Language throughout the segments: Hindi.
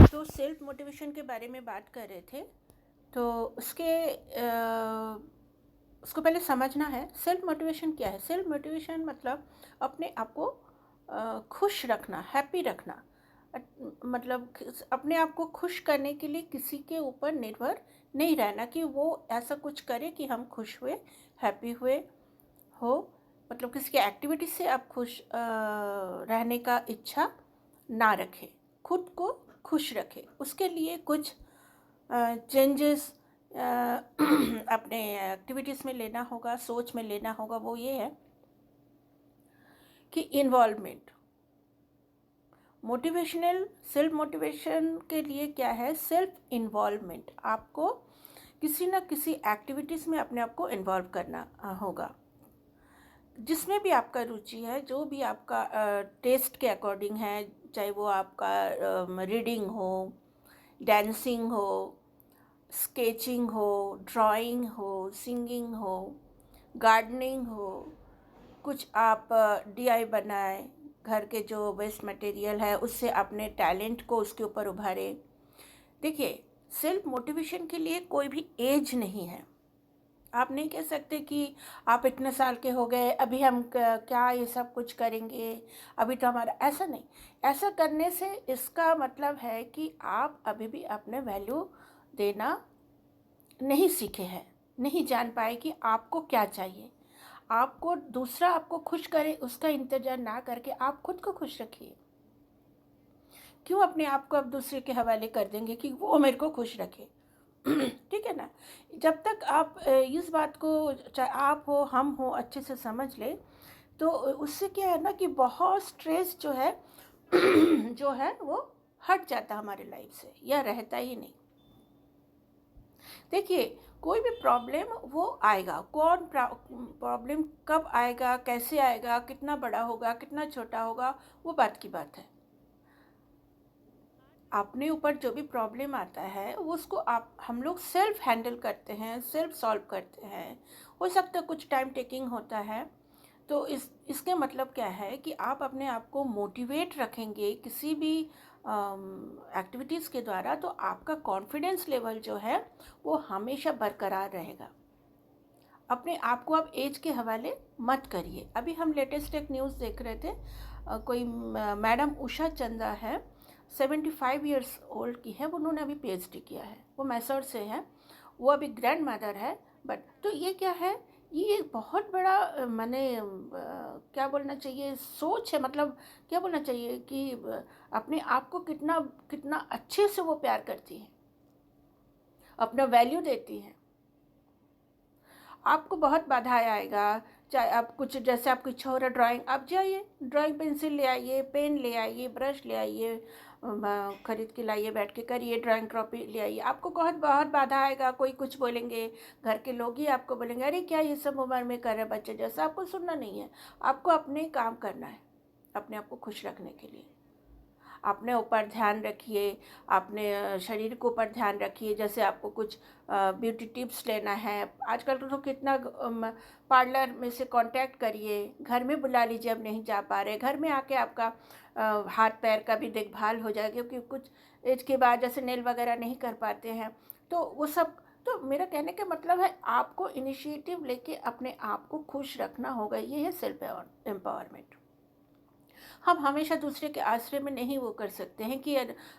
तो सेल्फ मोटिवेशन के बारे में बात कर रहे थे। तो उसको पहले समझना है सेल्फ मोटिवेशन क्या है। सेल्फ मोटिवेशन मतलब अपने आप को खुश रखना, हैप्पी रखना। मतलब अपने आप को खुश करने के लिए किसी के ऊपर निर्भर नहीं रहना कि वो ऐसा कुछ करे कि हम खुश हुए, हैप्पी हुए हो। मतलब किसी की एक्टिविटी से आप खुश रहने का इच्छा ना रखें, खुद को खुश रखें। उसके लिए कुछ चेंजेस अपने एक्टिविटीज़ में लेना होगा, सोच में लेना होगा। वो ये है कि इन्वॉल्वमेंट, मोटिवेशनल सेल्फ मोटिवेशन के लिए क्या है, सेल्फ इन्वॉल्वमेंट। आपको किसी न किसी एक्टिविटीज़ में अपने आप को इन्वॉल्व करना होगा, जिसमें भी आपका रुचि है, जो भी आपका टेस्ट के अकॉर्डिंग है। चाहे वो आपका रीडिंग हो, डांसिंग हो, स्केचिंग हो, ड्राइंग हो, सिंगिंग हो, गार्डनिंग हो, कुछ आप डीआई बनाएं, घर के जो वेस्ट मटेरियल है उससे अपने टैलेंट को उसके ऊपर उभारें। देखिए, सेल्फ मोटिवेशन के लिए कोई भी एज नहीं है। आप नहीं कह सकते कि आप इतने साल के हो गए, अभी हम क्या ये सब कुछ करेंगे, अभी तो हमारा ऐसा नहीं। ऐसा करने से इसका मतलब है कि आप अभी भी अपने वैल्यू देना नहीं सीखे हैं, नहीं जान पाए कि आपको क्या चाहिए। आपको दूसरा आपको खुश करे उसका इंतजार ना करके आप खुद को खुश रखिए। क्यों अपने आप को अब दूसरे के हवाले कर देंगे कि वो मेरे को खुश रखे। ठीक है ना। जब तक आप इस बात को, चाहे आप हो हम हो, अच्छे से समझ ले, तो उससे क्या है ना कि बहुत स्ट्रेस जो है जो है वो हट जाता हमारे लाइफ से, या रहता ही नहीं। देखिए, कोई भी प्रॉब्लम वो आएगा, कौन प्रॉब्लम कब आएगा, कैसे आएगा, कितना बड़ा होगा, कितना छोटा होगा, वो बात की बात है। अपने ऊपर जो भी प्रॉब्लम आता है वो उसको आप हम लोग सेल्फ हैंडल करते हैं, सेल्फ सॉल्व करते हैं। हो सकता है कुछ टाइम टेकिंग होता है। तो इसके मतलब क्या है कि आप अपने आप को मोटिवेट रखेंगे किसी भी एक्टिविटीज़ के द्वारा, तो आपका कॉन्फिडेंस लेवल जो है वो हमेशा बरकरार रहेगा। अपने आप को आप एज के हवाले मत करिए। अभी हम लेटेस्ट एक न्यूज़ देख रहे थे, कोई मैडम उषा चंदा है, 75 ईयर्स ओल्ड की है, उन्होंने अभी पीएचडी किया है, वो मैसूर से है, वो अभी ग्रैंड मदर है। बट तो ये क्या है, ये एक बहुत बड़ा माने क्या बोलना चाहिए, सोच है। मतलब क्या बोलना चाहिए कि अपने आप को कितना कितना अच्छे से वो प्यार करती है, अपना वैल्यू देती है। आपको बहुत बाधाएं आएगा, चाहे आप कुछ, जैसे आपकी इच्छा हो रहा ड्राइंग, आप जाइए ड्राइंग पेंसिल ले आइए, पेन ले आइए, ब्रश ले आइए, खरीद के लाइए, बैठ के करिए, ड्राइंग कॉपी ले आइए। आपको बहुत बहुत बाधा आएगा, कोई कुछ बोलेंगे, घर के लोग ही आपको बोलेंगे अरे क्या ये सब उम्र में कर रहे बच्चे जैसा। आपको सुनना नहीं है, आपको अपने काम करना है, अपने आप को खुश रखने के लिए। अपने ऊपर ध्यान रखिए, अपने शरीर के ऊपर ध्यान रखिए। जैसे आपको कुछ ब्यूटी टिप्स लेना है, आजकल तो कितना पार्लर में से कांटेक्ट करिए, घर में बुला लीजिए। अब नहीं जा पा रहे, घर में आके आपका हाथ पैर का भी देखभाल हो जाएगा, क्योंकि कुछ एज के बाद जैसे नेल वगैरह नहीं कर पाते हैं, तो वो सब। तो मेरा कहने का मतलब है आपको इनिशिएटिव लेके अपने आप को खुश रखना होगा। ये है सेल्फ एम्पावरमेंट। हम हमेशा दूसरे के आश्रय में नहीं वो कर सकते हैं कि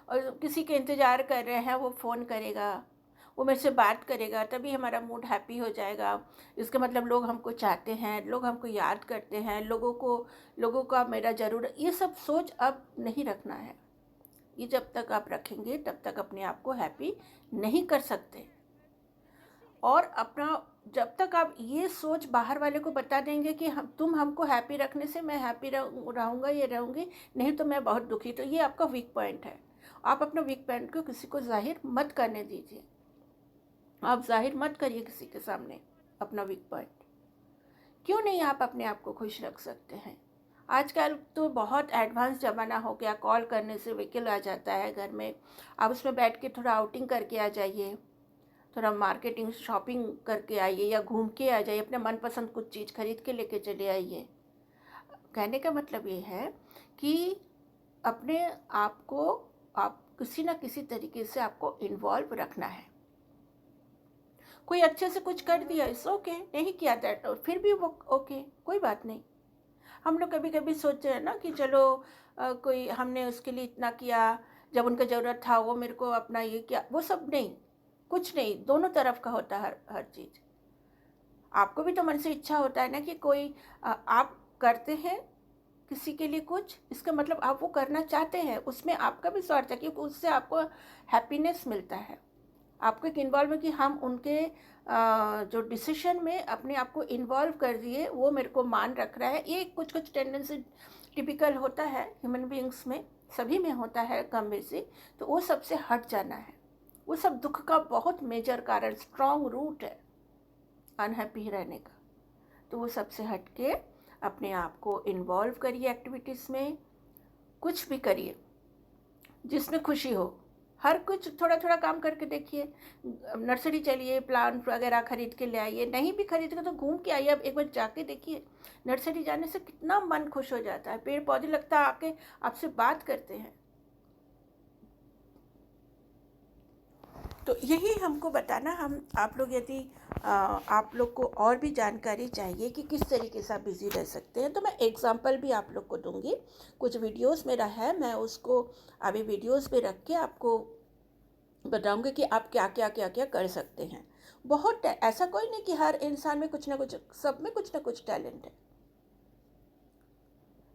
किसी के इंतज़ार कर रहे हैं, वो फ़ोन करेगा, वो मेरे से बात करेगा तभी हमारा मूड हैप्पी हो जाएगा। इसका मतलब लोग हमको चाहते हैं, लोग हमको याद करते हैं, लोगों का मेरा ज़रूर, ये सब सोच अब नहीं रखना है। ये जब तक आप रखेंगे तब तक अपने आप को हैप्पी नहीं कर सकते। और अपना, जब तक आप ये सोच बाहर वाले को बता देंगे कि तुम हमको हैप्पी रखने से मैं हैप्पी रहूँगा, ये रहूँगी, नहीं तो मैं बहुत दुखी, तो ये आपका वीक पॉइंट है। आप अपना वीक पॉइंट को किसी को जाहिर मत करने दीजिए। आप जाहिर मत करिए किसी के सामने अपना वीक पॉइंट। क्यों नहीं आप अपने आप को खुश रख सकते हैं। आजकल तो बहुत एडवांस ज़माना हो गया, कॉल करने से व्हीकल आ जाता है घर में, आप उसमें बैठ के थोड़ा आउटिंग करके आ जाइए, थोड़ा मार्केटिंग शॉपिंग करके आइए, या घूम के आ जाइए, अपने मनपसंद कुछ चीज़ खरीद के लेके चले आइए। कहने का मतलब ये है कि अपने आप को आप किसी ना किसी तरीके से आपको इन्वॉल्व रखना है। कोई अच्छे से कुछ कर दिया, इट्स ओके, नहीं किया दैट और फिर भी वो ओके, कोई बात नहीं। हम लोग कभी कभी सोचते हैं ना कि चलो कोई हमने उसके लिए इतना किया, जब उनका ज़रूरत था वो मेरे को अपना ये किया, वो सब नहीं, कुछ नहीं, दोनों तरफ का होता है हर हर चीज़। आपको भी तो मन से इच्छा होता है ना कि कोई आप करते हैं किसी के लिए कुछ, इसका मतलब आप वो करना चाहते हैं, उसमें आपका भी स्वार्थ है क्योंकि उससे आपको हैप्पीनेस मिलता है। आपको एक इन्वॉल्व है कि हम उनके जो डिसीजन में अपने आप को इन्वॉल्व कर दिए, वो मेरे को मान रख रहा है। ये कुछ कुछ टेंडेंसी टिपिकल होता है ह्यूमन बीइंग्स में, सभी में होता है कम बेसी, तो वो सबसे हट जाना है। वो सब दुख का बहुत मेजर कारण, स्ट्रॉन्ग रूट है अनहैप्पी रहने का। तो वो सबसे हट के अपने आप को इन्वॉल्व करिए एक्टिविटीज़ में, कुछ भी करिए जिसमें खुशी हो। हर कुछ थोड़ा थोड़ा काम करके देखिए। नर्सरी चलिए, प्लांट वगैरह खरीद के ले आइए, नहीं भी खरीद के तो घूम के आइए। अब एक बार जाके देखिए, नर्सरी जाने से कितना मन खुश हो जाता है, पेड़ पौधे लगता है आके आपसे बात करते हैं। तो यही हमको बताना, हम आप लोग यदि आप लोग को और भी जानकारी चाहिए कि किस तरीके से आप बिज़ी रह सकते हैं, तो मैं एग्जांपल भी आप लोग को दूंगी। कुछ वीडियोस मेरा है, मैं उसको अभी वीडियोस पे रख के आपको बताऊंगी कि आप क्या क्या क्या क्या कर सकते हैं। बहुत ऐसा कोई नहीं कि हर इंसान में कुछ ना कुछ, सब में कुछ ना कुछ टैलेंट है।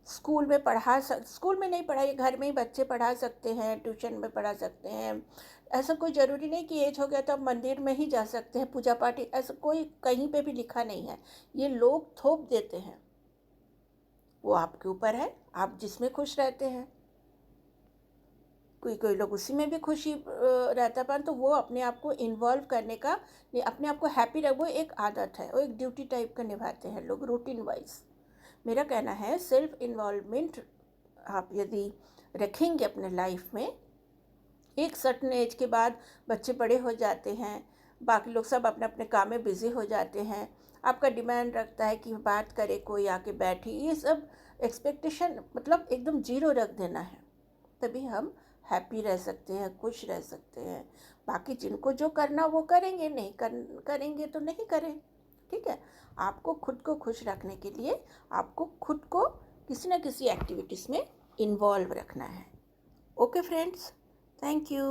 स्कूल में नहीं पढ़ाइए, घर में ही बच्चे पढ़ा सकते हैं, ट्यूशन में पढ़ा सकते हैं। ऐसा कोई ज़रूरी नहीं कि एज हो गया तो आप मंदिर में ही जा सकते हैं, पूजा पाठ, ऐसा कोई कहीं पे भी लिखा नहीं है। ये लोग थोप देते हैं, वो आपके ऊपर है, आप जिसमें खुश रहते हैं। कोई कोई लोग उसी में भी खुशी रहता है, परंतु वो अपने आप को इन्वॉल्व करने का, अपने आप को हैप्पी रख, वो एक आदत है, वो एक ड्यूटी टाइप का निभाते हैं लोग रूटीन वाइज। मेरा कहना है सेल्फ इन्वॉल्वमेंट आप यदि रखेंगे अपने लाइफ में, एक सर्टन एज के बाद बच्चे बड़े हो जाते हैं, बाकी लोग सब अपने अपने काम में बिज़ी हो जाते हैं, आपका डिमांड रखता है कि बात करे, कोई आके बैठी, ये सब एक्सपेक्टेशन मतलब एकदम जीरो रख देना है। तभी हम हैप्पी रह सकते हैं, खुश रह सकते हैं। बाकी जिनको जो करना वो करेंगे, नहीं करेंगे तो नहीं करें, ठीक है। आपको खुद को खुश रखने के लिए आपको खुद को किसी न किसी एक्टिविटीज़ में इन्वॉल्व रखना है। Okay friends, thank you.